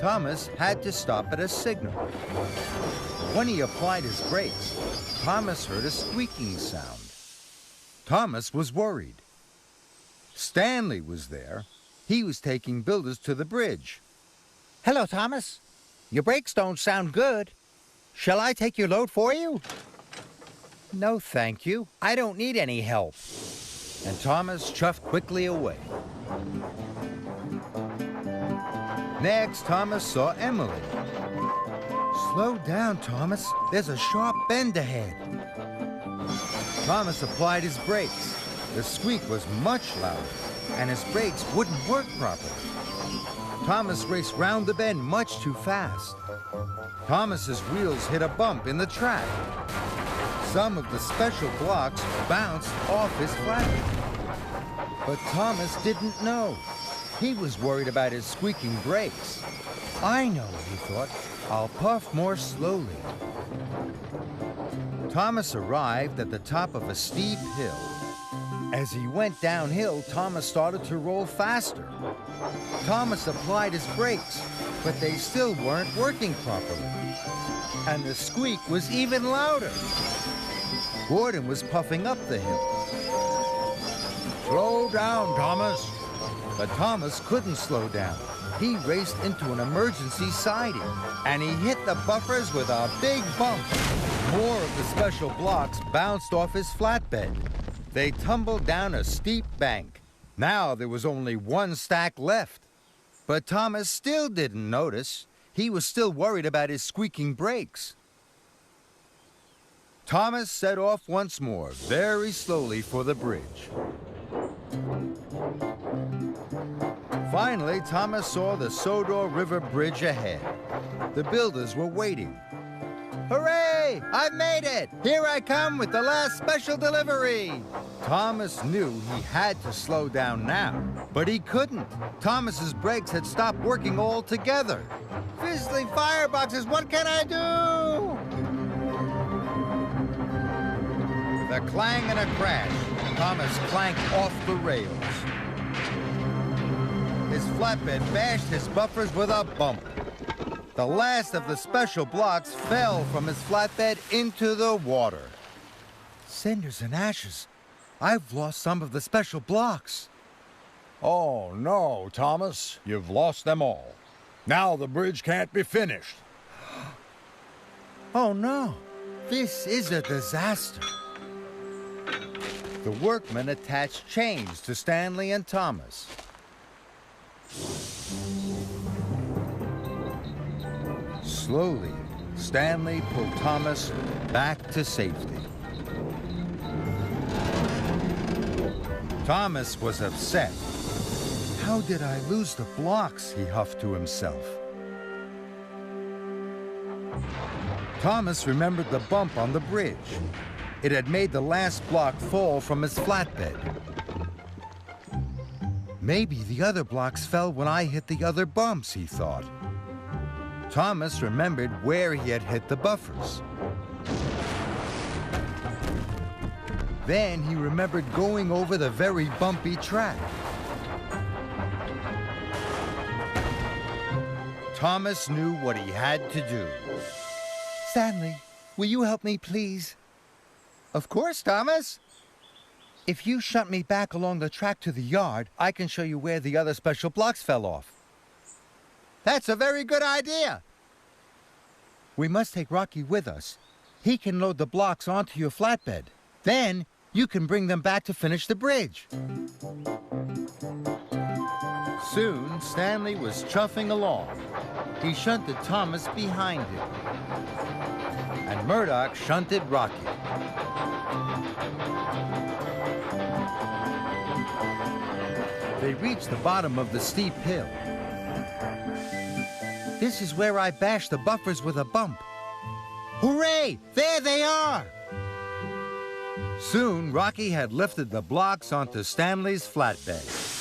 Thomas had to stop at a signal. When he applied his brakes, Thomas heard a squeaking sound. Thomas was worried. Stanley was there. He was taking builders to the bridge. Hello, Thomas. Your brakes don't sound good. Shall I take your load for you? No, thank you. I don't need any help. And Thomas chuffed quickly away. Next, Thomas saw Emily. Slow down, Thomas. There's a sharp bend ahead. Thomas applied his brakes. The squeak was much louder, and his brakes wouldn't work properly. Thomas raced round the bend much too fast. Thomas's wheels hit a bump in the track. Some of the special blocks bounced off his flatbed. But Thomas didn't know. He was worried about his squeaking brakes. I know, he thought. I'll puff more slowly. Thomas arrived at the top of a steep hill. As he went downhill, Thomas started to roll faster. Thomas applied his brakes, but they still weren't working properly. And the squeak was even louder. Gordon was puffing up the hill. Slow down, Thomas. But Thomas couldn't slow down. He raced into an emergency siding, and he hit the buffers with a big bump. More of the special blocks bounced off his flatbed. They tumbled down a steep bank. Now there was only one stack left. But Thomas still didn't notice. He was still worried about his squeaking brakes. Thomas set off once more, very slowly for the bridge. Finally, Thomas saw the Sodor River Bridge ahead. The builders were waiting. Hooray! I've made it! Here I come with the last special delivery! Thomas knew he had to slow down now, but he couldn't. Thomas's brakes had stopped working altogether. Fizzling fireboxes, what can I do? With a clang and a crash, Thomas clanked off the rails. His flatbed bashed his buffers with a bump. The last of the special blocks fell from his flatbed into the water. Cinders and ashes. I've lost some of the special blocks. Oh, no, Thomas. You've lost them all. Now the bridge can't be finished. Oh, no. This is a disaster. The workmen attached chains to Stanley and Thomas. Slowly, Stanley pulled Thomas back to safety. Thomas was upset. How did I lose the blocks? He huffed to himself. Thomas remembered the bump on the bridge. It had made the last block fall from his flatbed. Maybe the other blocks fell when I hit the other bumps, he thought. Thomas remembered where he had hit the buffers. Then he remembered going over the very bumpy track. Thomas knew what he had to do. Stanley, will you help me, please? Of course, Thomas. If you shunt me back along the track to the yard, I can show you where the other special blocks fell off. That's a very good idea. We must take Rocky with us. He can load the blocks onto your flatbed. Then you can bring them back to finish the bridge. Soon, Stanley was chuffing along. He shunted Thomas behind him. And Murdoch shunted Rocky. They reached the bottom of the steep hill. This is where I bashed the buffers with a bump. Hooray! There they are! Soon, Rocky had lifted the blocks onto Stanley's flatbed.